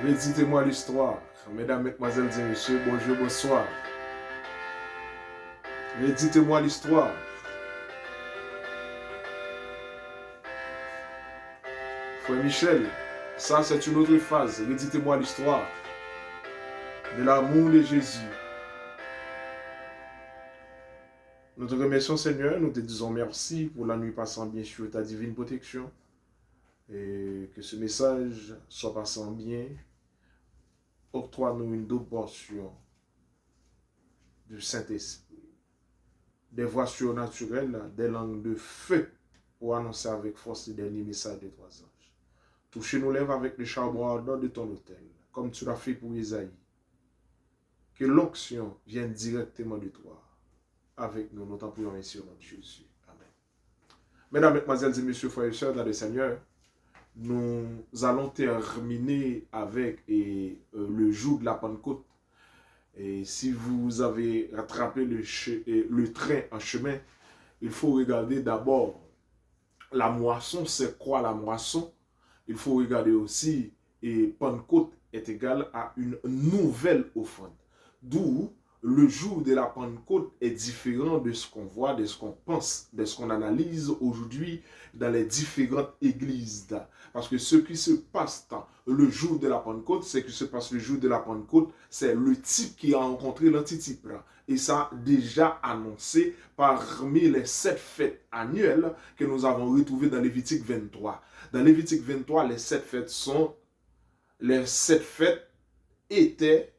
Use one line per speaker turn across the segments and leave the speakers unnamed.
Rédites-moi l'histoire. Mesdames, Mesdemoiselles et Messieurs, bonjour, bonsoir. Rédites-moi l'histoire. Frère Michel, ça c'est une autre phase. Rédites-moi l'histoire de l'amour de Jésus. Nous te remercions Seigneur, nous te disons merci pour la nuit passant bien sur ta divine protection. Et que ce message soit passant bien. Octroie-nous une double portion du Saint-Esprit. Des voix surnaturelles, des langues de feu pour annoncer avec force les derniers messages des trois anges. Touchez nos lèvres avec le charbon ardent de ton autel, comme tu l'as fait pour Isaïe. Que l'onction vienne directement de toi. Avec nous, nous t'en prions ainsi au nom de Jésus. Amen. Mesdames, Mesdemoiselles et Messieurs, frères et sœurs dans le Seigneur, nous allons terminer avec le jour de la Pentecôte. Et si vous avez rattrapé le train en chemin, il faut regarder d'abord la moisson, c'est quoi la moisson? Il faut regarder aussi, et Pentecôte est égal à une nouvelle offrande. D'où le jour de la Pentecôte est différent de ce qu'on voit, de ce qu'on pense, de ce qu'on analyse aujourd'hui dans les différentes églises. Parce que ce qui se passe dans le jour de la Pentecôte, c'est que se passe le jour de la Pentecôte, c'est le type qui a rencontré l'antitype. Et ça déjà annoncé parmi les 7 fêtes annuelles que nous avons retrouvées dans Lévitique 23. Dans Lévitique 23, les 7 fêtes sont, les 7 fêtes étaient,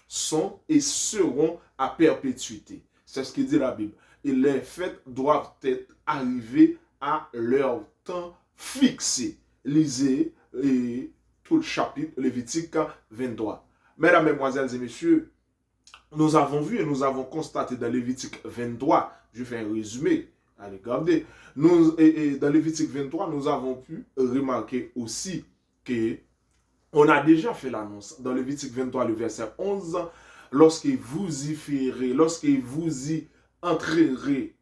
sont et seront à perpétuité. C'est ce que dit la Bible. Et les fêtes doivent être arrivées à leur temps fixé. Lisez tout le chapitre Lévitique 23. Mesdames, Mesdemoiselles et Messieurs, nous avons vu et nous avons constaté dans Lévitique 23, je fais un résumé, allez regarder, dans Lévitique 23, nous avons pu remarquer aussi que on a déjà fait l'annonce dans Lévitique 23, le verset 11, lorsque vous y ferez, lorsque vous y entrerez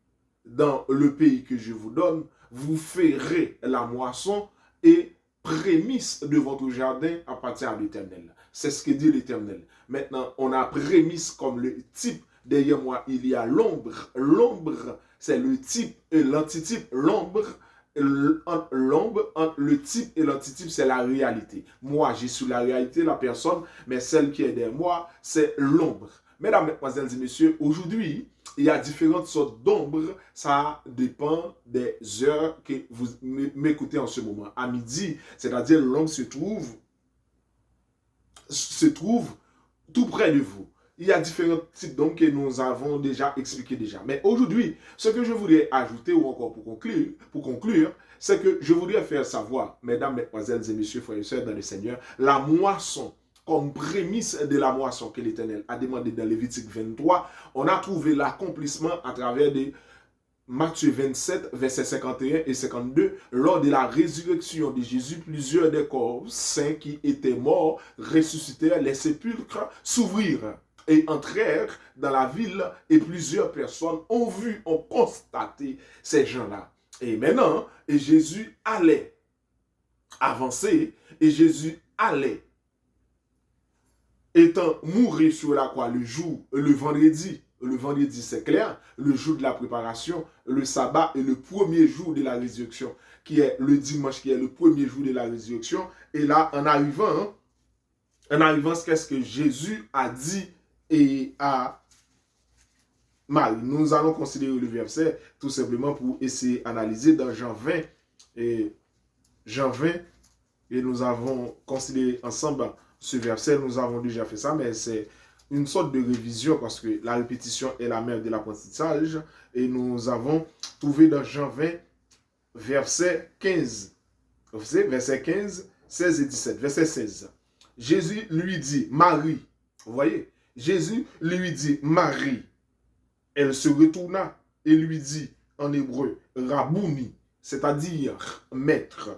dans le pays que je vous donne, vous ferez la moisson et prémices de votre jardin à partir de l'Éternel. C'est ce que dit l'Éternel. Maintenant, on a prémices comme le type. Derrière moi, il y a l'ombre. L'ombre, c'est le type et l'antitype. L'ombre, entre le type et l'antitype, c'est la réalité. Moi, je suis la réalité, la personne, mais celle qui est derrière moi, c'est l'ombre. Mesdames, Mesdemoiselles et Messieurs, aujourd'hui, il y a différentes sortes d'ombres. Ça dépend des heures que vous m'écoutez en ce moment. À midi, c'est-à-dire l'ombre se trouve tout près de vous. Il y a différents types d'ombres que nous avons déjà expliqués déjà. Mais aujourd'hui, ce que je voudrais ajouter ou encore pour conclure, c'est que je voudrais faire savoir, mesdames, mesdemoiselles et messieurs, frères et sœurs dans le Seigneur, la moisson, comme prémisse de la moisson que l'Éternel a demandé dans Lévitique 23, on a trouvé l'accomplissement à travers des Matthieu 27, versets 51 et 52, lors de la résurrection de Jésus, plusieurs des corps saints qui étaient morts ressuscitèrent, les sépulcres s'ouvrirent et entrèrent dans la ville et plusieurs personnes ont vu, ont constaté ces gens-là. Et maintenant, Jésus allait avancer et Jésus allait étant mouru sur la croix le vendredi c'est clair, le jour de la préparation, le sabbat est le premier jour de la résurrection, qui est le dimanche, qui est le premier jour de la résurrection. Et là, en arrivant, qu'est-ce que Jésus a dit et à Marie? Nous allons considérer le verset tout simplement pour essayer d'analyser dans Jean 20 et nous avons considéré ensemble ce verset, nous avons déjà fait ça, mais c'est une sorte de révision parce que la répétition est la mère de l'apprentissage. Et nous avons trouvé dans Jean 20, verset 15. Verset 15, 16 et 17. Verset 16. Jésus lui dit, Marie. Vous voyez? Jésus lui dit, Marie. Elle se retourna et lui dit en hébreu, Rabouni, c'est-à-dire maître.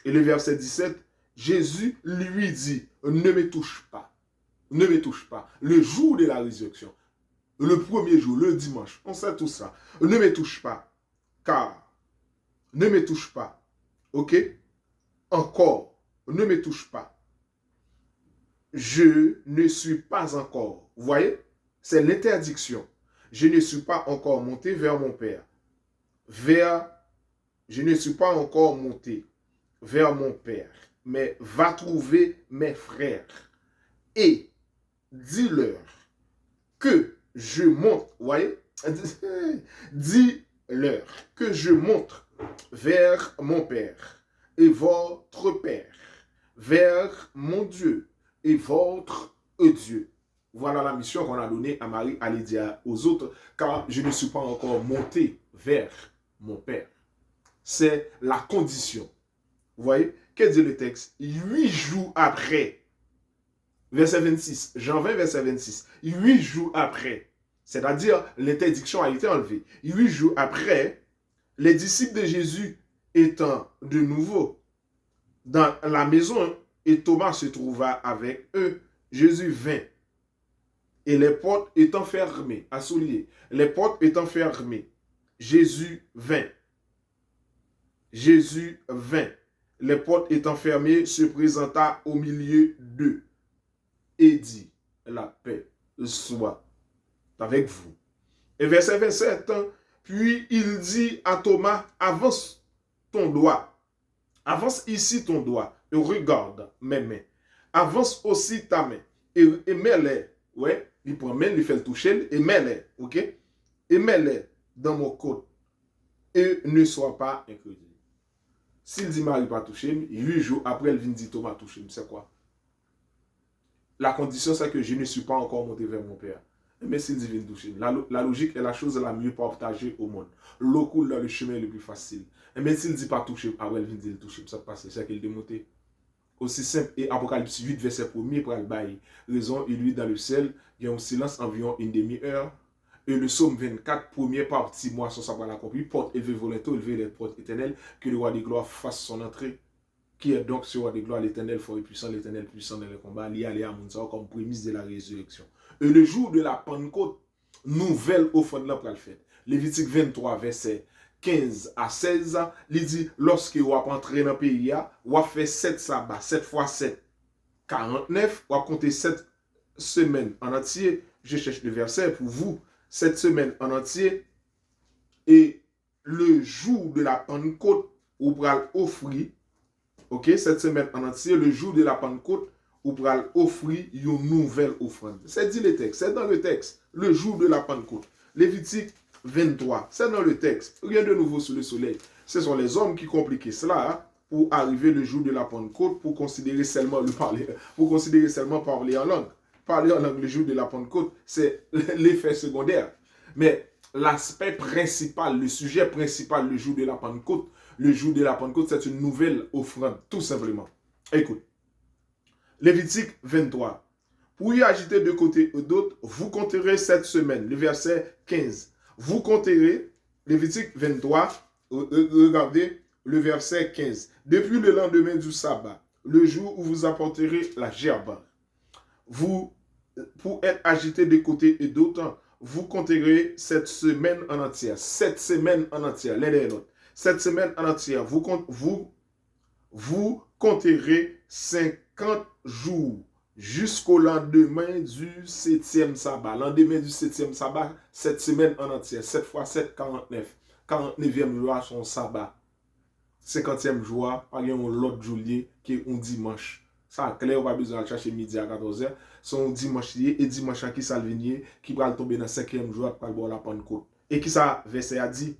Et le verset 17, Jésus lui dit, ne me touche pas. Ne me touche pas. Le jour de la résurrection, le premier jour, le dimanche, on sait tout ça. Ne me touche pas, car ne me touche pas. Ok? encore, ne me touche pas. Je ne suis pas encore. Vous voyez? C'est l'interdiction. Je ne suis pas encore monté vers mon Père. Je ne suis pas encore monté vers mon Père, mais va trouver mes frères et dis-leur que je monte. Vous voyez? Dis-leur que je monte vers mon Père et votre Père, vers mon Dieu et votre Dieu. Voilà la mission qu'on a donnée à Marie, à aller dire aux autres, car je ne suis pas encore monté vers mon Père. C'est la condition. Vous voyez? Qu'est-ce que dit le texte? 8 jours après, verset 26, Jean 20, verset 26, 8 jours après, c'est-à-dire l'interdiction a été enlevée. 8 jours après, les disciples de Jésus étant de nouveau dans la maison et Thomas se trouva avec eux, Jésus vint. Et les portes étant fermées, à soulier, les portes étant fermées, Jésus vint. Jésus vint. Les portes étant fermées, se présenta au milieu d'eux et dit, la paix soit avec vous. Et verset 27, puis il dit à Thomas, avance ton doigt, avance ici ton doigt, et regarde mes mains, avance aussi ta main, et mets-les, ouais, il prend main, il fait le toucher, et mets-les, ok, et mets-les dans mon côte, et ne sois pas incrédule. S'il dit Marie pas touché, 8 jours après, elle vient dire Thomas touché, c'est quoi? La condition, c'est que je ne suis pas encore monté vers mon Père. Mais s'il dit vient toucher, la logique est la chose la mieux partagée au monde. L'eau coule dans le chemin le plus facile. Mais s'il dit pas touché, après elle vient dire touché, ça passe, c'est qu'il démonté. Aussi simple, et Apocalypse 8, verset 1er, pour le bail. Raison, et lui dans le ciel, il y a un silence environ une demi-heure. Et le psaume 24, première partie, moisson ça va l'accomplir, porte élevée volonté, élevée les portes éternelles, que le roi des gloires fasse son entrée. Qui est donc ce roi des gloires, l'éternel fort et puissant dans le combat, lié à Mounsa comme prémisse de la résurrection. Et le jour de la Pentecôte, nouvelle offrande là pour le faire. Lévitique 23, verset 15 à 16, il dit, lorsque vous entrez dans le pays, vous fait 7 sabbats, 7 fois 7, 49, vous comptez 7 semaines en entier. Je cherche le verset pour vous. 7 semaines en entier. Et le jour de la Pentecôte, vous pourrez offrir, ok, cette semaine en entier, le jour de la Pentecôte, vous pourrez offrir une nouvelle offrande. C'est dit le texte, c'est dans le texte, le jour de la Pentecôte. Lévitique 23, c'est dans le texte. Rien de nouveau sous le soleil. Ce sont les hommes qui compliquent cela pour arriver le jour de la Pentecôte, pour considérer seulement parler en langue. Parler en langue le jour de la Pentecôte, c'est l'effet secondaire. Mais l'aspect principal, le sujet principal, le jour de la Pentecôte, c'est une nouvelle offrande, tout simplement. Écoute, Lévitique 23. Pour y agiter de côté ou d'autre, vous compterez cette semaine, le verset 15. Vous compterez, Lévitique 23, regardez le verset 15. Depuis le lendemain du sabbat, le jour où vous apporterez la gerbe, vous, pour être agité de côté et d'autre, vous compterez cette semaine en entière. 7 semaines en entière, l'un et l'autre. Cette semaine en entière, vous compterez 50 jours jusqu'au lendemain du 7e sabbat. Lendemain du 7e sabbat, cette semaine en entière. 7 fois 7, 49. 49e jour, son sabbat. 50e jour, par exemple, l'autre juillet, qui est un dimanche. Ça, clair, on va besoin de chercher midi à 14h. Son dimanche et dimanche qui salvinier, qui va tomber dans le 5e jour pour boire la Pentecôte. Et qui ça, verset a dit?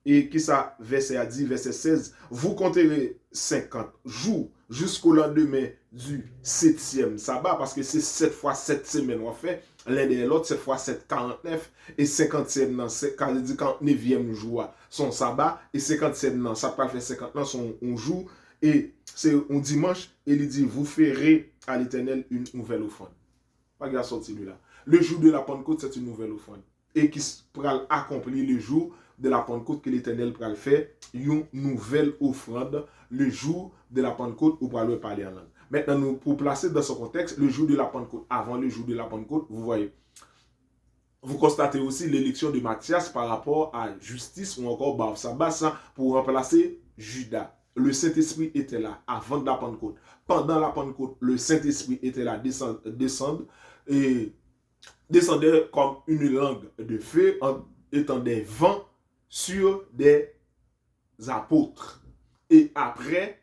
Et qui ça, verset a dit, verset 16, vous compterez 50 jours jusqu'au lendemain du 7e sabbat, parce que c'est 7 fois 7 semaines on fait, l'un et l'autre, 7 fois 7, 49, et 50e, quand il dit 49e jour, son sabbat, et 50e, ça peut faire 50 son jour, et c'est un dimanche, et il dit, vous ferez à l'Éternel une nouvelle offrande. Pas qu'il a sorti lui là. Le jour de la Pentecôte, c'est une nouvelle offrande. Et qui pourra accomplir le jour de la Pentecôte que l'Éternel pourra faire, une nouvelle offrande, le jour de la Pentecôte, où pourra le parler en langue. Maintenant, pour placer dans ce contexte, le jour de la Pentecôte, avant le jour de la Pentecôte, vous voyez, vous constatez aussi l'élection de Matthias par rapport à Justice ou encore Bar Sabas pour remplacer Judas. le Saint-Esprit était là avant de la Pentecôte. Pendant la Pentecôte, le Saint-Esprit était là, et descendait comme une langue de feu, en étant des vents sur des apôtres. Et après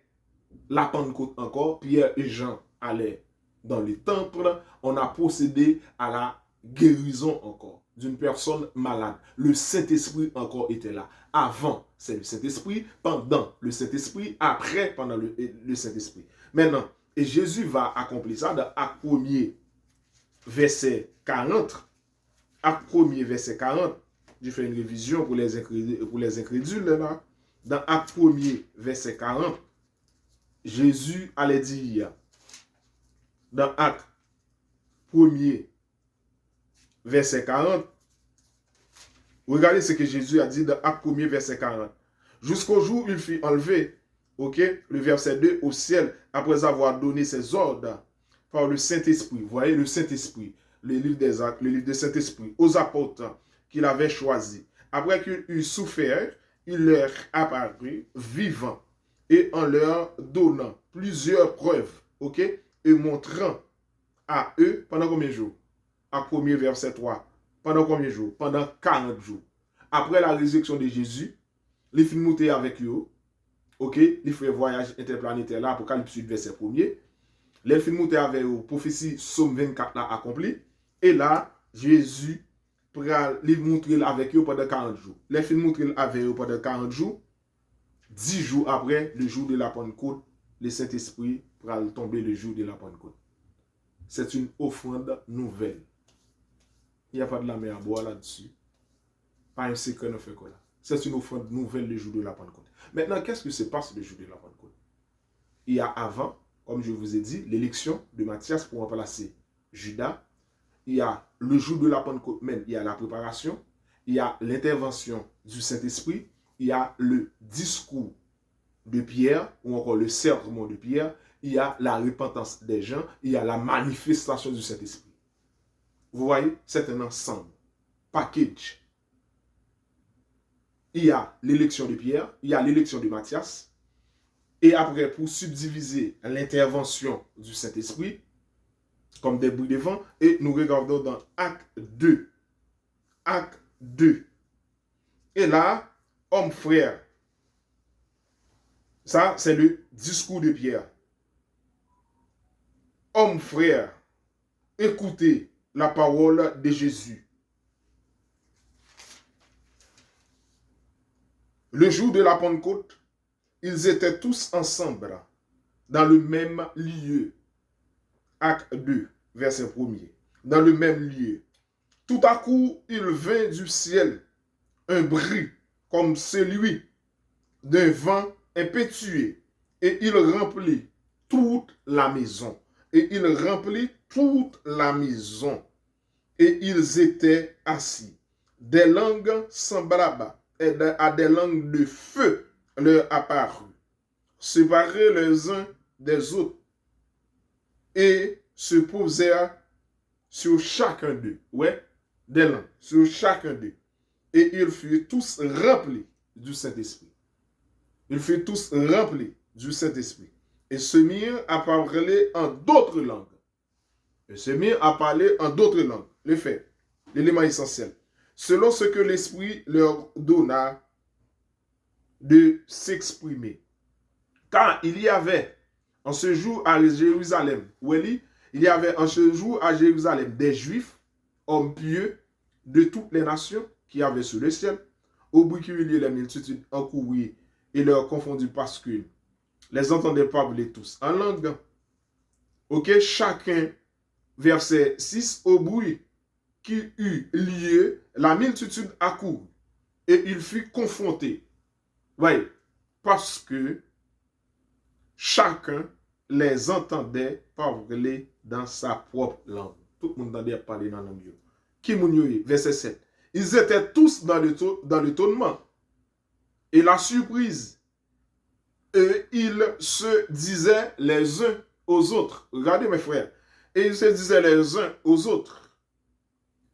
la Pentecôte encore, Pierre et Jean allaient dans les temples, on a procédé à la guérison encore d'une personne malade. Le Saint-Esprit encore était là. Avant, c'est le Saint-Esprit. Pendant, le Saint-Esprit. Après, pendant le Saint-Esprit. Maintenant, et Jésus va accomplir ça dans Acte 1er, verset 40. Acte 1er, verset 40. Je fais une révision pour les incrédules, là. Dans Acte 1er, verset 40, Jésus allait dire, dans Acte 1er, verset 40, regardez ce que Jésus a dit dans Acte 1er, verset 40. Jusqu'au jour où il fut enlevé, ok, le verset 2, au ciel, après avoir donné ses ordres par le Saint-Esprit. Vous voyez, le Saint-Esprit, le livre des Actes, le livre du Saint-Esprit, aux apôtres qu'il avait choisis. Après qu'il eut souffert, il leur apparut vivant et en leur donnant plusieurs preuves, ok, et montrant à eux pendant combien de jours? Acte 1er, verset 3. Pendant combien de jours? Pendant 40 jours. Après la résurrection de Jésus, les filles montaient avec eux, ok, ils faisaient voyage interplanétaire là, Apocalypse 8, verset 1er. Les filles montaient avec eux, prophétie Somme 24 là accomplie. Et là, Jésus les montrer avec eux pendant 40 jours. Les filles montrer avec eux pendant 40 jours. 10 jours après, le jour de la Pentecôte, le Saint-Esprit va tomber le jour de la Pentecôte. C'est une offrande nouvelle. Il n'y a pas de la mer à boire là-dessus. Pas un secret ne fait quoi là. C'est une offrande nouvelle le jour de la Pentecôte. Maintenant, qu'est-ce que se passe le jour de la Pentecôte? Il y a avant, comme je vous ai dit, l'élection de Matthias pour remplacer Judas. Il y a le jour de la Pentecôte même, il y a la préparation, il y a l'intervention du Saint-Esprit, il y a le discours de Pierre, ou encore le serment de Pierre, il y a la repentance des gens, il y a la manifestation du Saint-Esprit. Vous voyez, c'est un ensemble, package. Il y a l'élection de Pierre, il y a l'élection de Matthias, et après, pour subdiviser l'intervention du Saint-Esprit, comme des bruits de vent, et nous regardons dans Acte 2. Acte 2. Et là, homme frère, ça c'est le discours de Pierre. Homme frère, écoutez la parole de Jésus. Le jour de la Pentecôte, ils étaient tous ensemble dans le même lieu. Acte 2, verset 1er. Dans le même lieu. Tout à coup, il vint du ciel un bruit comme celui d'un vent impétueux, et il remplit toute la maison. Et il remplit toute la maison. Et ils étaient assis. Des langues semblables à des langues de feu leur apparurent, séparés les uns des autres, et se posèrent sur chacun d'eux. Ouais, des langues, sur chacun d'eux. Et ils furent tous remplis du Saint-Esprit. Ils furent tous remplis du Saint-Esprit. Et se mirent à parler en d'autres langues. Et se mirent à parler en d'autres langues. Le fait, l'élément essentiel. Selon ce que l'Esprit leur donna de s'exprimer. Car il y avait en ce jour à Jérusalem, il y avait en ce jour à Jérusalem des Juifs, hommes pieux de toutes les nations qui avaient sous le ciel, au bruit qu'il y les multitudes encourues et leur confondues parce que les entendaient parler tous en langue. Ok, chacun, verset 6, au bruit qui eut lieu, la multitude accourut et il fut confronté. Voyez, parce que chacun les entendait parler dans sa propre langue. Tout le monde entendait parler dans la langue. Qui mounioye, verset 7. Ils étaient tous dans l'étonnement et la surprise. Et ils se disaient les uns aux autres. Regardez mes frères. Et ils se disaient les uns aux autres.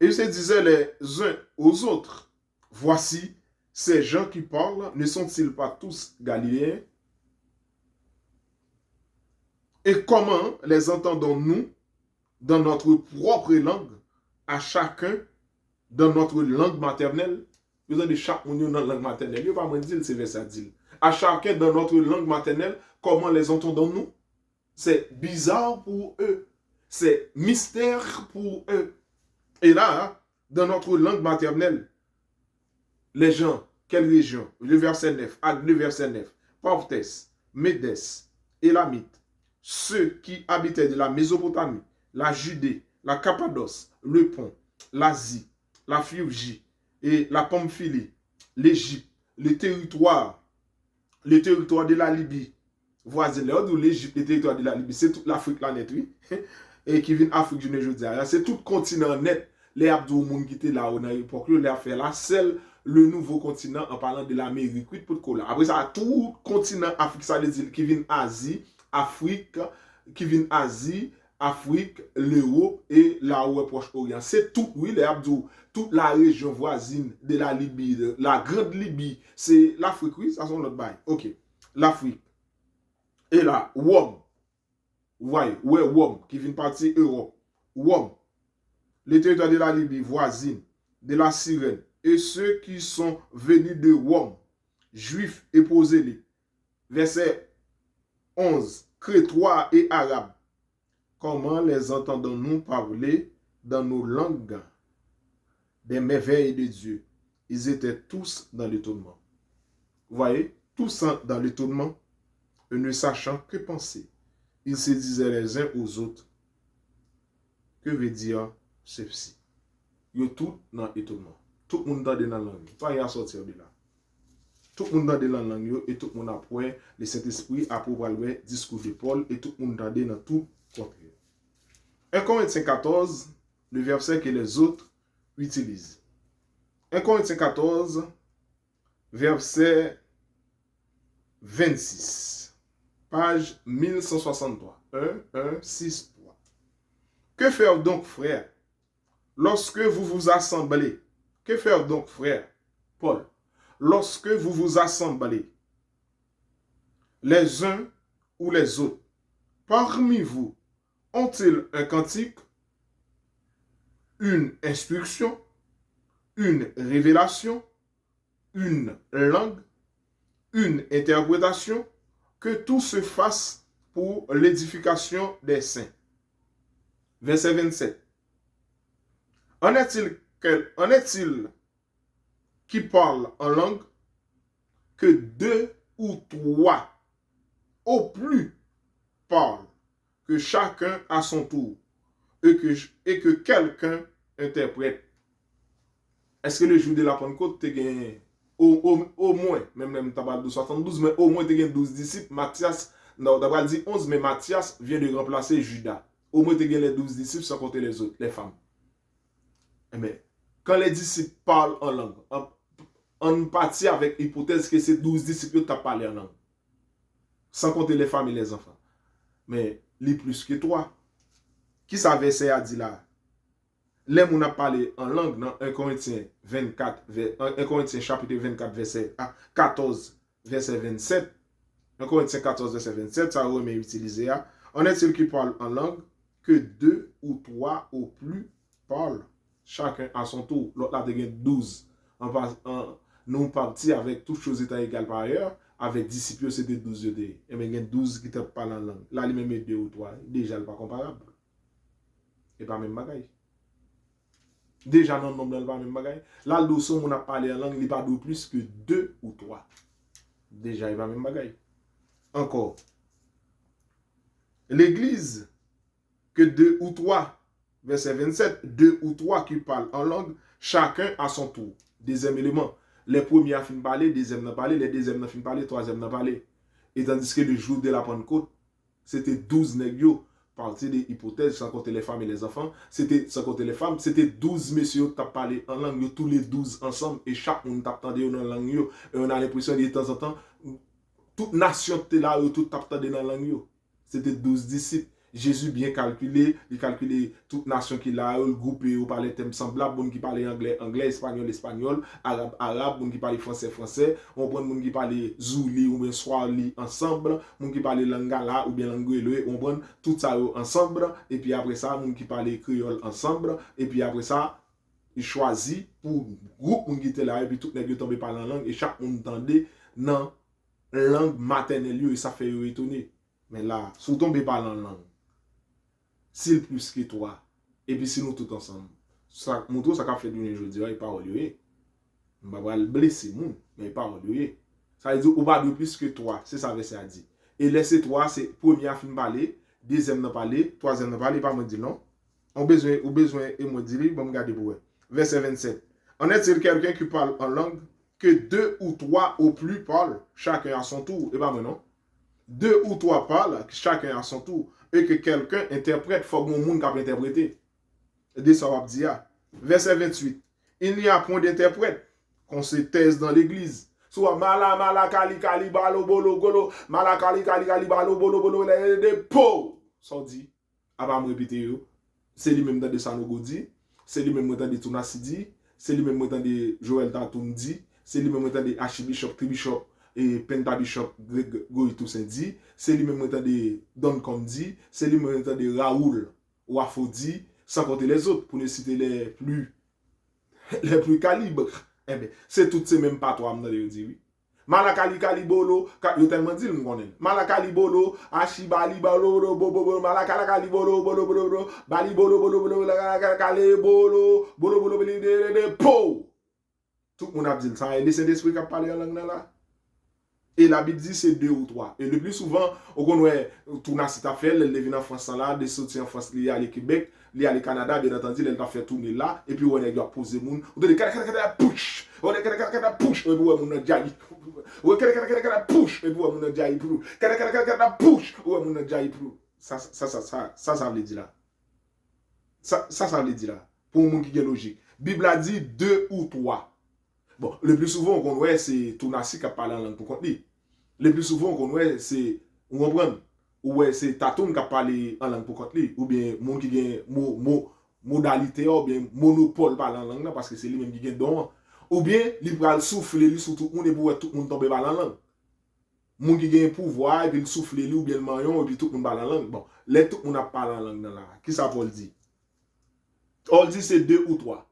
Et ils se disaient les uns aux autres. Voici, ces gens qui parlent, ne sont-ils pas tous galiléens? Et comment les entendons-nous dans notre propre langue, à chacun dans notre langue maternelle? Vous avez chaque monde dans la langue maternelle. Il n'y a pas dire c'est verset dit. À chacun dans notre langue maternelle, comment les entendons-nous? C'est bizarre pour eux. C'est mystère pour eux. Et là, dans notre langue maternelle, les gens, quelle région? Le verset 9, Acte 2, verset 9. Parthes, Médès, Élamite, ceux qui habitaient de la Mésopotamie, la Judée, la Cappadoce, le Pont, l'Asie, la Phrygie et la Pamphylie, l'Égypte, le territoire de la Libye voisine, l'Égypte, le territoire de la Libye, c'est toute l'Afrique là net, oui, et qui vient d'Afrique du Nord, c'est tout le continent net, les Abdou moun qui étaient là, on a époque, les a fait là, seul le nouveau continent en parlant de l'Amérique, oui, pour coller. Après ça, tout le continent Afrique, ça veut dire qui vient Asie, Afrique, qui vient Asie, Afrique, l'Europe et la Proche-Orient. C'est tout, oui, les Abdou, toute la région voisine de la Libye, de la Grande Libye, c'est l'Afrique, oui, ça sont notre bail. Ok, l'Afrique. Et là, WOM, vous voyez, ouais, WOM, qui vient partir Europe, WOM, les territoires de la Libye voisine, de la Cyrène, et ceux qui sont venus de WOM, juifs et proselytes. Verset 11, Crétois et Arabes. Comment les entendons-nous parler dans nos langues des merveilles de Dieu? Ils étaient tous dans l'étonnement. Vous voyez, tous dans l'étonnement, ne sachant que penser. Ils se disaient les uns aux autres, que veut dire ceci? Ils sont tous dans l'étonnement. Tout le monde dans la langue. Pas y à sortir de là. Tout le monde dans la langue et tout le monde après le Saint-Esprit a pour le discours de Paul et tout le monde dans tout contraire. 1 Corinthiens 14, le verset que les autres utilisent. 1 Corinthiens 14, verset 26. Page 1163. 1, 1, 6, 3. Que faire donc, frères, lorsque vous vous assemblez? Que faire donc, frères? Paul. Lorsque vous vous assemblez, les uns ou les autres, parmi vous, ont-ils un cantique, une instruction, une révélation, une langue, une interprétation, que tout se fasse pour l'édification des saints? Verset 27. En est-il qui parle en langue que 2 ou 3 au plus parlent, que chacun à son tour et que quelqu'un interprète? Est-ce que le jour de la Pentecôte, tu as gagné au moins, même tabal de 72, mais au moins tu as gagné 12 disciples? Matthias, non, d'abord dit 11, mais Matthias vient de remplacer Judas. Au moins tu as gagné les 12 disciples sans compter les autres, les femmes. Mais quand les disciples parlent en langue, on partit avec l'hypothèse que ces 12 disciples t'ont parlé en langue. Sans compter les femmes et les enfants. Mais les plus que toi. Qui ça verset a dit là? Les gens ont parlé en langue dans 1 Corinthiens 24, 1 Corinthiens chapitre 24, verset 14, verset 27. 1 Corinthiens 14, verset 27, ça remet utilisé. En est-il qui parle en langue que 2 ou 3 au plus parlent? Chacun à son tour. L'autre là, il y a 12. Nous partis avec toutes choses étant égales par ailleurs. Avec disciples, c'était 12 de. Et il y a 12 qui te parlent en langue. Là, il même 2 ou 3. Déjà, il n'est pas comparable. Et pas même bagaille. Déjà, non, nombre n'est pas même bagaille. Là, le dossier, on a parlé en langue, il n'est pas de plus que 2 ou 3. Déjà, il n'est pas même bagaille. Encore. L'église, que 2 ou 3. Verset 27, 2 ou 3 qui parlent en langue, chacun à son tour. Deuxième élément, les premiers ont fini de parler, deuxième n'ont parlé, les deuxièmes n'ont fini de parler, troisième n'ont parlé. Et tandis que le jour de la Pentecôte, c'était 12 nègres, partir des hypothèses, sans compter les femmes et les enfants, c'était, sans compter les femmes, c'était 12 messieurs qui ont parlé en langue, tous les 12 ensemble, et chaque monde t'a entendu dans la langue, et on a l'impression de temps en temps, toute nation était là, tout t'a entendu dans la langue. C'était 12 disciples. Jésus bien calculé, il calculé toute nation qui l'a, le groupe, ou parler thème semblable, bon qui parle anglais, anglais, espagnol, espagnol, arabe, arabe, bon qui parle français, français, on prend bon qui parle zouli ou bien swahili ensemble, bon qui parle lingala ou bien languele, on prend tout ça ensemble, et puis après ça, bon qui parle créole ensemble, et puis après ça, il choisit pour groupe moun qui était là, et puis tout le monde tombe par la langue, et chaque monde entendait dans langue maternelle, et ça fait étonner. Mais là, si vous tombez par la langue, s'il plus que toi, et puis si nous tout ensemble, ça, mon tour, ça qu'a fait d'une journée, il parle de on va le blesser, mais il parle de ça veut dire, ou pas de plus que toi, c'est ça que ça dit. Et laissez toi, c'est premier film parler, deuxième n'a parler, troisième n'a parler, pas me dire non. On besoin, et me dire, bon, regardez pour vous. Verset 27. En est-il quelqu'un qui parle en langue que deux ou trois au plus parlent, chacun à son tour, et pas non. Deux ou trois parlent, chacun à son tour, et que quelqu'un interprète, il faut que mon monde capable interpréter. Et ça va dire. Verset 28. Il n'y a point d'interprète qu'on se taise dans l'église. Soit mala kali kali balo bolo golo, mala kali kali kali balo bolo bolo de po. Ça dit. À pas me répéter yo. C'est lui même dans de Sanogo dit, c'est lui même dans de Tunasi dit, c'est lui même dans de Joël Tatoun dit, c'est lui même dans de Archbishop Tribishop et Pentabishop Goy Toussaint dit, c'est lui même dans de Don Kom dit, c'est lui même dans de Raoul Wafo dit, sans compter les autres, pour ne citer les plus calibres. Eh bien, c'est toutes ces mêmes patois, je vais dire, oui. Malakali kalibolo, yo tellement dit nous connaît. Malakali bolo, ashibali bolo, bobo, malakali bolo, bolo, bolo, bali bolo, bolo, bolo, kali bolo, bolo, bolo, de po. Tout le monde a dit ça. Et les Saint-Esprit qui a parlé en langue là. Et la Bible dit c'est deux ou trois. Et le plus souvent, on connaît tout na cette affaire, les vient en France là, des sorties en France, liés à le Québec, liés à le Canada, bien entendu, les a fait tourner là, et puis on a posé moun, on dit push, on a push, et puis on a jailli. On a push, et puis on a jailli pour. Push, on a jailli pour. Ça veut dire là. Ça veut dire là. Pour un monde qui est logique. Bible a dit deux ou trois. Bon, le plus souvent qu'on voit, c'est Tounasi qui a parlé en langue pour contre lui. Le plus souvent qu'on voit, c'est, on comprend, ou c'est Tatoun qui a parlé en langue pour contre lui, ou bien mon qui a modalité, ou bien monopole parler en langue, parce que c'est lui-même qui a don, ou bien il va souffler lui sur tout le monde et pour tout le monde tomber par la langue. Mon qui a un pouvoir, et puis il souffle lui, ou bien le maillon, et puis tout le monde parle en langue. Bon, là, tout le monde a parlé en langue dans la. Qui ça Paul dit? Paul dit c'est deux ou trois.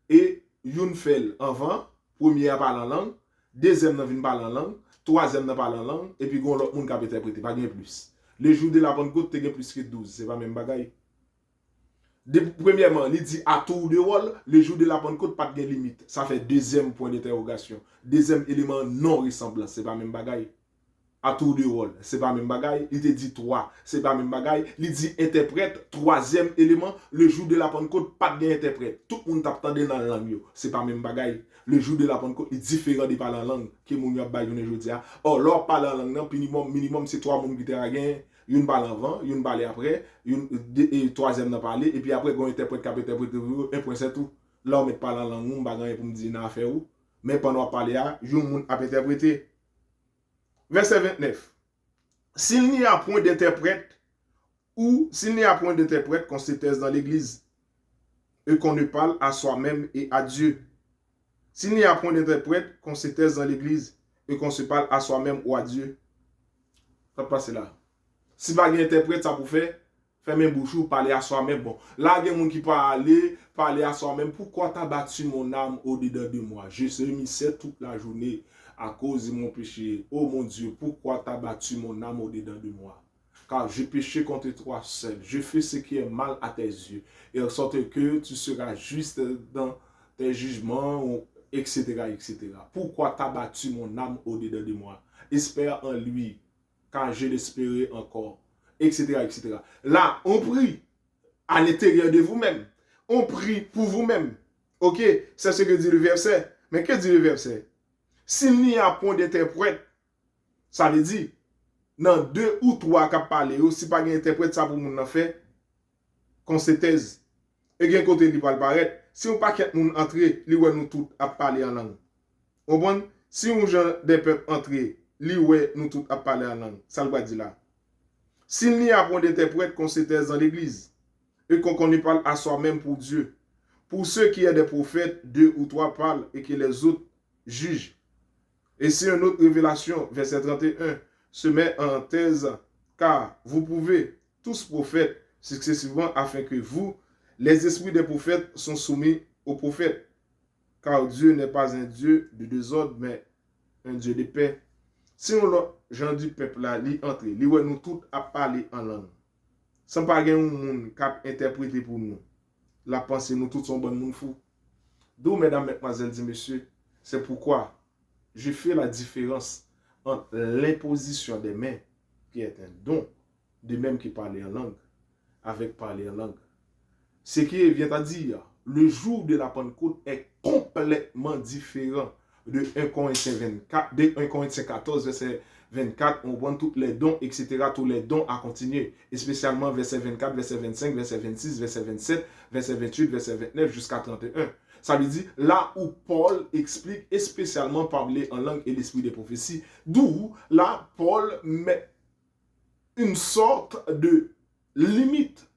Et yon fait avant, premier à parler en langue, deuxième n'a vient parler en langue, troisième n'a parler en langue, et puis l'autre monde qui a interprété, pas bien plus. Le jour de la Pentecôte, tu as plus que 12, c'est pas même bagaille. Premièrement, il dit à tour de rôle, le jour de la Pentecôte, pas de limite. Ça fait deuxième point d'interrogation. Deuxième élément non ressemblant, c'est pas même bagaille. À tour de rôle, c'est pas même bagaille. Il te dit trois, c'est pas même bagaille. Il dit interprète, troisième élément, le jour de la Pentecôte, pas de interprète. Tout le monde t'attendait dans la langue, c'est pas même bagaille. Le jour de la Pentecôte est différent de parler en langue que mon y'a baillé aujourd'hui. Or, leur parler en langue, minimum, c'est trois monde qui te gagné. Une parle avant, une parle après, et troisième n'a parlé, et puis après, quand on interprète, qui a interprété, un point c'est tout. Là, on met pas la langue, on va pour me dire, n'a fait où. Mais pendant parler, un monde a interprété. Verset 29. S'il n'y a point d'interprète, ou s'il n'y a point d'interprète qu'on se taise dans l'église, et qu'on ne parle à soi-même et à Dieu. S'il n'y a point d'interprète qu'on se taise dans l'église, et qu'on se parle à soi-même ou à Dieu. Ça passe là. Si pas un interprète, ça pour faire même bouchou, parler à soi-même. Bon, là, il y a des gens qui parler à soi-même. Pourquoi tu as battu mon âme au-dedans de moi? Je serai mis toute la journée à cause de mon péché. Oh mon Dieu, pourquoi tu as battu mon âme au-dedans de moi? Car j'ai péché contre toi seul. Je fais ce qui est mal à tes yeux. Et en sorte que tu seras juste dans tes jugements, etc., etc. Pourquoi tu as battu mon âme au-dedans de moi? Espère en lui, car je l'espérais encore, etc., etc. Là, on prie à l'intérieur de vous-même. On prie pour vous-même. Ok, c'est ce que dit le verset. Mais que dit le verset? S'il n'y a point d'interprète, ça veut dire, dans deux ou trois qui parlent, si pas d'interprète, ça pour mon fait, qu'on se taise. Et bien côté il va paraître, si on pas qu'être moun entrer, li ouais nous tout à parler en langue. On bon, si on gens des peuples entrer, li ouais nous tout à parler en langue. Ça le va dire là. S'il n'y a point d'interprète, qu'on se taise dans l'église et qu'on y parle à soi-même pour Dieu. Pour ceux qui est des prophètes, 2 ou 3 parlent et que les autres jugent. Et si une autre révélation, verset 31, se met en thèse, car vous pouvez tous prophètes successivement afin que vous, les esprits des prophètes, sont soumis aux prophètes. Car Dieu n'est pas un Dieu de désordre, mais un Dieu de paix. Si on l'a, j'en dis peuple là, li entre, li ouais nous tous à parler en langue. Sans pas gen un monde qui a interprété pour nous. La pensée, nous tous sont bonnes, nous fous. D'où, mesdames, mesdemoiselles et messieurs, c'est pourquoi je fais la différence entre l'imposition des mains, qui est un don, de même qui parler en langue, avec parler en langue. Ce qui vient à dire, le jour de la Pentecôte est complètement différent de 1 Corinthiens 24, de 1 Corinthiens 14, verset 24, on prend tous les dons, etc., tous les dons à continuer, et spécialement verset 24, verset 25, verset 26, verset 27, verset 28, verset 29, jusqu'à 31. Ça veut dire, là où Paul explique, et spécialement parler en langue et l'esprit des prophéties, d'où, là, Paul met une sorte de limite.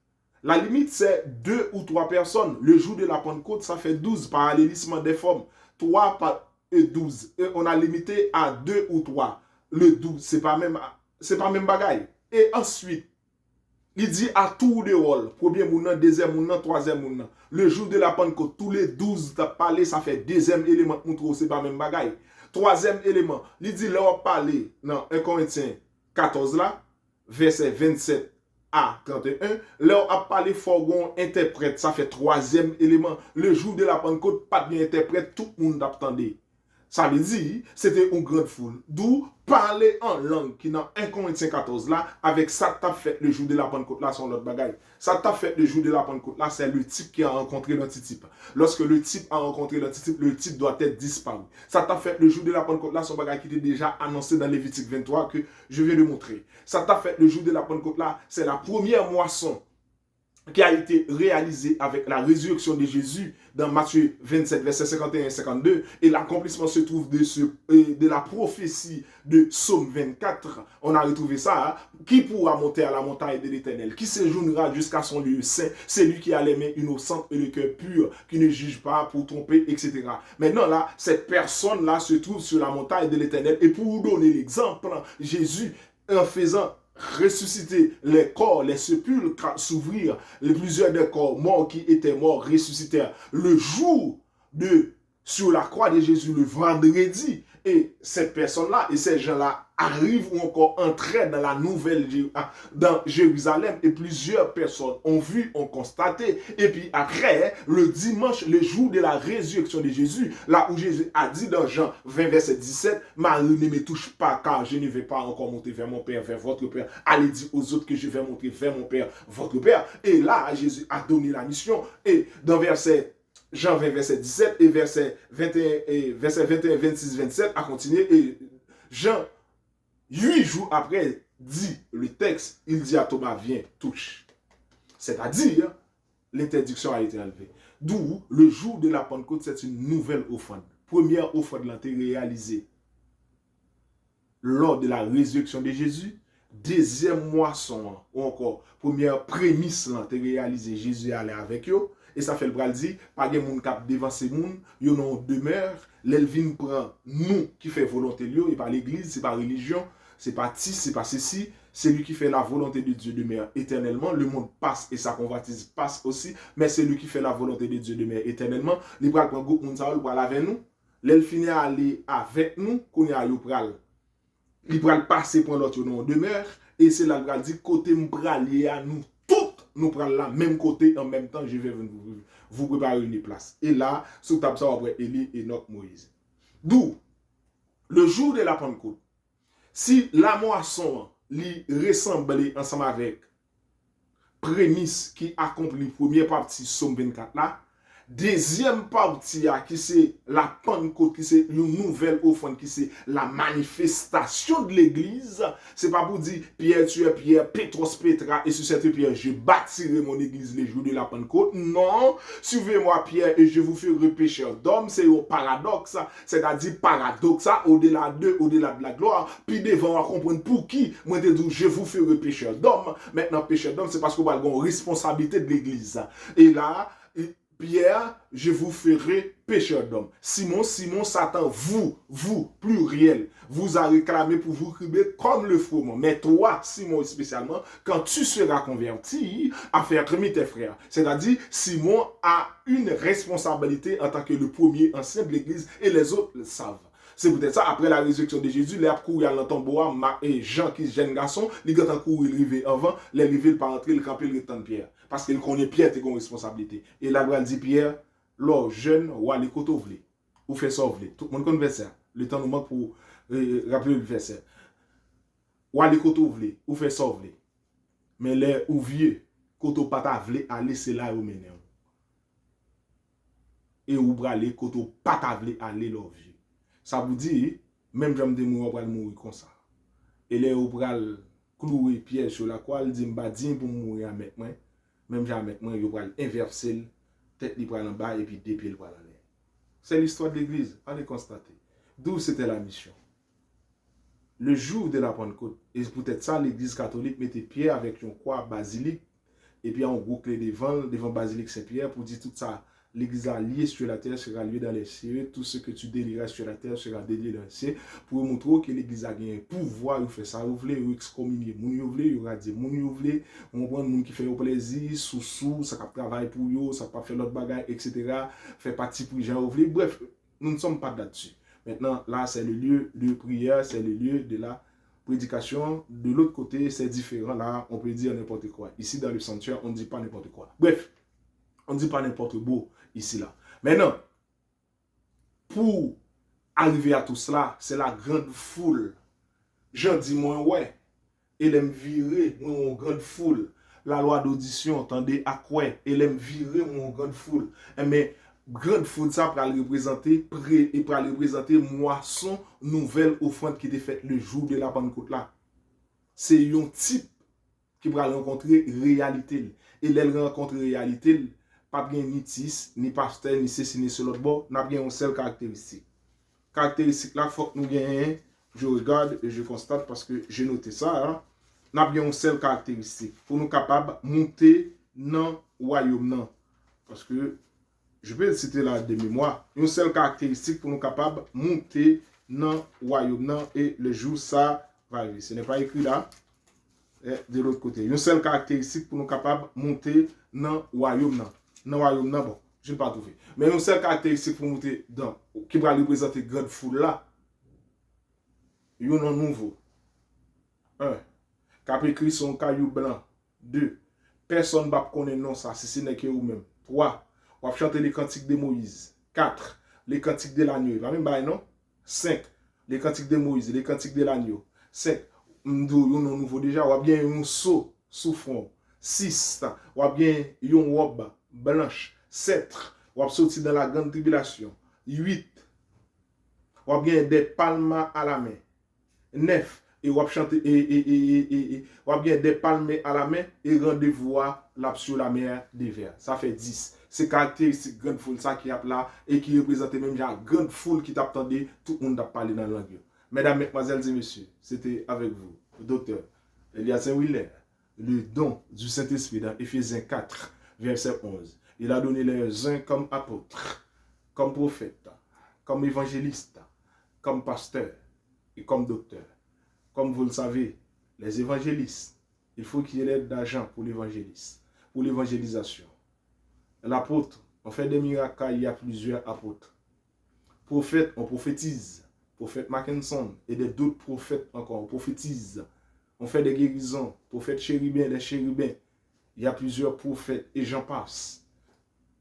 La limite, c'est 2 ou 3 personnes. Le jour de la Pentecôte, ça fait 12, parallélisme des formes. 3 et 12. Et on a limité à 2 ou 3. Le 12, c'est pas même bagaille. Et ensuite, il dit à tout le rôle. Premier mounant, deuxième mounant, troisième mounant. Le jour de la Pentecôte, tous les 12 t'as parlé, ça fait deuxième élément. C'est pas même bagaille. Troisième élément, il dit leur parler dans 1 Corinthiens 14 là, verset 27 à 31, leur a parlé fourgon interprète, ça fait troisième élément. Le jour de la Pentecôte, pas de interprète, tout le monde attendait. Ça veut dire, c'était une grande foule. D'où parler en langue qui dans 1 Corinthiens 14 là, avec ça t'a fait le jour de la Pentecôte là, son l'autre bagaille. Ça t'a fait le jour de la Pentecôte là, c'est le type qui a rencontré l'antitype. Lorsque le type a rencontré l'antitype, le type doit être disparu. Ça t'a fait le jour de la Pentecôte là, son bagaille qui était déjà annoncé dans Lévitique 23 que je viens de montrer. Ça t'a fait le jour de la Pentecôte là, c'est la première moisson qui a été réalisé avec la résurrection de Jésus dans Matthieu 27, verset 51 et 52. Et l'accomplissement se trouve de la prophétie de Psaume 24. On a retrouvé ça. Hein? Qui pourra monter à la montagne de l'Éternel? Qui séjournera jusqu'à son lieu saint? C'est lui qui a les mains innocentes et le cœur pur, qui ne juge pas pour tromper, etc. Maintenant là, cette personne-là se trouve sur la montagne de l'Éternel. Et pour vous donner l'exemple, Jésus, en faisant ressusciter les corps, les sépulcres s'ouvrir, plusieurs des corps morts qui étaient morts ressuscitèrent le jour de sur la croix de Jésus le vendredi. Et cette personne-là et ces gens-là arrivent ou encore entraient dans la nouvelle dans Jérusalem et plusieurs personnes ont vu, ont constaté. Et puis après, le dimanche, le jour de la résurrection de Jésus, là où Jésus a dit dans Jean 20, verset 17, Marie ne me touche pas car je ne vais pas encore monter vers mon Père, vers votre Père. Allez dire aux autres que je vais monter vers mon Père, votre Père. Et là, Jésus a donné la mission. Et dans Jean 20, verset 17 et verset 21, 26, 27 a continué. Et Jean, 8 jours après, dit le texte, il dit à Thomas, viens, touche. C'est-à-dire, l'interdiction a été enlevée. D'où, le jour de la Pentecôte, c'est une nouvelle offrande. Première offrande l'a été réalisée lors de la résurrection de Jésus. Deuxième moisson, ou encore, première prémisse l'a été réalisée, Jésus allait avec eux. Et ça fait le bral dit, pas de moun kap devant ces moun, yon non demeure, l'elvin prend nous qui fait volonté de Dieu, et pas l'église, c'est pas religion, c'est pas tis, c'est pas ceci, c'est lui qui fait la volonté de Dieu demeure éternellement, le monde passe et sa convoitise passe aussi, mais c'est lui qui fait la volonté de Dieu demeure éternellement, il pral prend groupe moun sa ou pral avec nous, l'elfin aller avec nous, qu'on y a yo pral. Il pral passer pour l'autre non demeure, et c'est là pral dit côté m'pralier à nous. Nous prenons la même côté, en même temps, je vais vous préparer une place. Et là, sous table ça, après Élie, Enoch, Moïse. D'où, le jour de la Pentecôte, si la moisson li ressemble ensemble avec prémisse qui accomplit première partie Somme 24 là, Deuxième partie, qui c'est la Pentecôte, qui c'est une nouvelle offrande, qui c'est la manifestation de l'église. C'est pas pour dire Pierre, tu es Pierre, Pétros, Pétra, et sur cette pierre, je bâtirai mon église les jours de la Pentecôte. Non, suivez-moi Pierre et je vous ferai pécheur d'hommes. C'est au paradoxe, c'est-à-dire paradoxe, au-delà de la gloire. Puis devant, on va comprendre pour qui, moi, je vous ferai pécheur d'hommes. Maintenant, pécheur d'hommes, c'est parce qu'on va avoir une responsabilité de l'église. Et là, Pierre, je vous ferai pécheur d'hommes. Simon, Satan, vous, pluriel, vous a réclamé pour vous crier comme le froment. Mais toi, Simon spécialement, quand tu seras converti, à faire remis tes frères. C'est-à-dire, Simon a une responsabilité en tant que le premier ancien de l'église et les autres le savent. C'est peut-être ça, après la résurrection de Jésus, les couru à l'entomboa, et Jean, qui est jeune garçon, les gars couru, il arrivé avant, les arrivé par entrer, il campé, il temps Pierre. Parce qu'il connaît Pierre, t'es une responsabilité. Et là, il dit Pierre, l'or jeune, ou à l'écoute, ou fait ça, tout le monde connaît le verset. Le temps nous manque pour rappeler le verset. Ou à l'écoute, ou fait ça, mais les ou vieux, quand on pas t'avler, aller, c'est là où mener. Et ou braller, quand on pas t'avler, aller, l'or vieux. Ça vous dit, même j'aime des mourir, on va mourir comme ça. Et les ou bral clouer piège sur la croix, il dit, m'ba dit pour mourir avec moi. Même j'aime avec moi, il va inverser, tête li pral en bas et puis deux pieds pral en l'air. C'est l'histoire de l'église, allez constater. D'où c'était la mission. Le jour de la Pentecôte, et peut-être ça, l'église catholique mettait Pierre avec une croix basilique, et puis on boucle devant basilique Saint-Pierre pour dire tout ça. L'église a lié sur la terre sera lié dans les cieux. Tout ce que tu délieras sur la terre sera délié dans les cieux. Pour montrer que l'église a gagné un pouvoir, il fait ça. Vous voulez, vous excommunier. Vous voulez, il y aura dit. Vous voulez, on prend des gens qui font plaisir, sous, ça travaille pour eux, ça pas faire l'autre bagaille, etc. Fait partie pour les gens. Vous voulez, bref, nous ne sommes pas là-dessus. Maintenant, là, c'est le lieu de prière, c'est le lieu de la prédication. De l'autre côté, c'est différent. Là, on peut dire n'importe quoi. Ici, dans le sanctuaire, on ne dit pas n'importe quoi. Bref, on ne dit pas n'importe quoi ici, là. Maintenant, pour arriver à tout cela, c'est la grande foule. J'en dis moi, ouais. Et l'aime virer, moi, en grande foule. La loi d'audition, attendez, à quoi? Et l'aime virer, moi, en grande foule. Mais, grande foule, ça, pour représenter moisson nouvelle offrande qui était faite le jour de la Pentecôte là. C'est un type qui va rencontrer réalité. Et elle rencontre réalité, pas bien ni tis, ni pasteur, ni ceci, ni sur l'autre bord, n'a bien une seule caractéristique. Caractéristique là, il faut que nous gagnons, je regarde et je constate parce que j'ai noté ça, hein, n'a bien une seule caractéristique. Pour nous capables de monter dans le royaume. Parce que, je vais le citer là de mémoire, une seule caractéristique pour nous capables de monter dans le royaume. Et le jour, ça va arriver. Ce n'est pas écrit là. De l'autre côté. Une seule caractéristique pour nous capables de monter dans le royaume. Dans le royaume, bon, je ne vais pas trouver. Mais une seule caractéristique pour monter dans, qui va représenter grande foule là, il y a un nouveau. 1. Cap écrit son caillou blanc. 2. Personne ne va connaître non ça, si ce n'est que vous-même. 3. On va chanter les cantiques de Moïse. 4. Les cantiques de l'agneau. Il va même bailler, non? 5. Les cantiques de Moïse, les cantiques de l'agneau. 5. Yon nouveau déjà, ou bien un saut sous front. 6, ou bien une robe blanche. 7, ou sorti dans la grande tribulation. 8, ou bien des palmes à la main. 9, et ou chanter ou bien des palmes à la main et rendez-vous là sur la mer des vers. Ça fait 10. C'est caractéristique grande foule ça qui a là et qui représente même la grande foule qui t'attendait, tout le monde a parlé dans la langue. Mesdames, mesdemoiselles et messieurs, c'était avec vous, le docteur Elias Saint-Willer, le don du Saint-Esprit dans Éphésiens 4, verset 11. Il a donné les uns comme apôtres, comme prophètes, comme évangélistes, comme pasteurs et comme docteurs. Comme vous le savez, les évangélistes, il faut qu'il y ait l'aide d'argent pour l'évangéliste, pour l'évangélisation. L'apôtre, on fait des miracles, il y a plusieurs apôtres. Prophète, on prophétise. Prophète Mackinson et d'autres prophètes encore, on prophétise. On fait des guérisons. Prophète chérubin, les chérubins. Il y a plusieurs prophètes et j'en passe.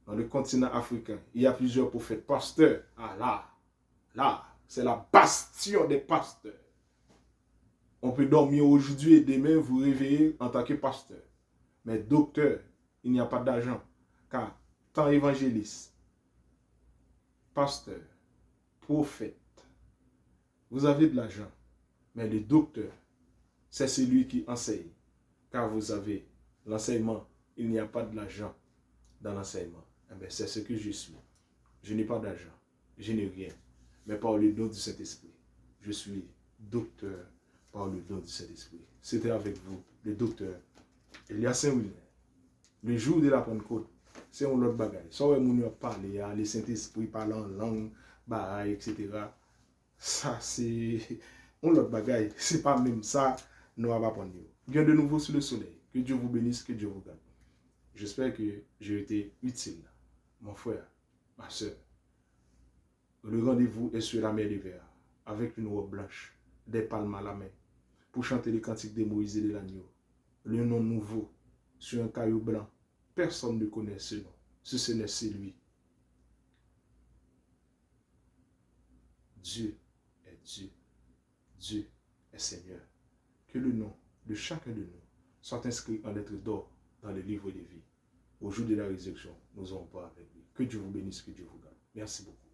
Dans le continent africain, il y a plusieurs prophètes. Pasteurs, ah là, c'est la bastion des pasteurs. On peut dormir aujourd'hui et demain vous réveiller en tant que pasteur. Mais docteur, il n'y a pas d'argent. Car tant évangéliste, pasteur, prophète. Vous avez de l'argent, mais le docteur, c'est celui qui enseigne. Car vous avez l'enseignement, il n'y a pas de l'argent dans l'enseignement. Eh bien, c'est ce que je suis. Je n'ai pas d'argent, je n'ai rien. Mais par le don du Saint-Esprit, je suis docteur par le don du Saint-Esprit. C'était avec vous, le docteur Elias Saint-William. Le jour de la Pentecôte, c'est un autre bagage. Soit on a parlé, le Saint-Esprit parle en langue, bagaille, etc. Ça, c'est un autre bagage. C'est pas même ça, nous avons apprendre. Bien de nouveau sur le soleil. Que Dieu vous bénisse, que Dieu vous garde. J'espère que j'ai été utile, mon frère, ma soeur. Le rendez-vous est sur la mer d'hiver, avec une robe blanche, des palmes à la main, pour chanter les cantiques de Moïse et de l'agneau. Le nom nouveau, sur un caillou blanc. Personne ne connaît ce nom. Ce n'est celui. Dieu est Dieu. Dieu est Seigneur. Que le nom de chacun de nous soit inscrit en lettres d'or dans le livre de vie. Au jour de la résurrection, nous aurons pas avec lui. Que Dieu vous bénisse, que Dieu vous garde. Merci beaucoup.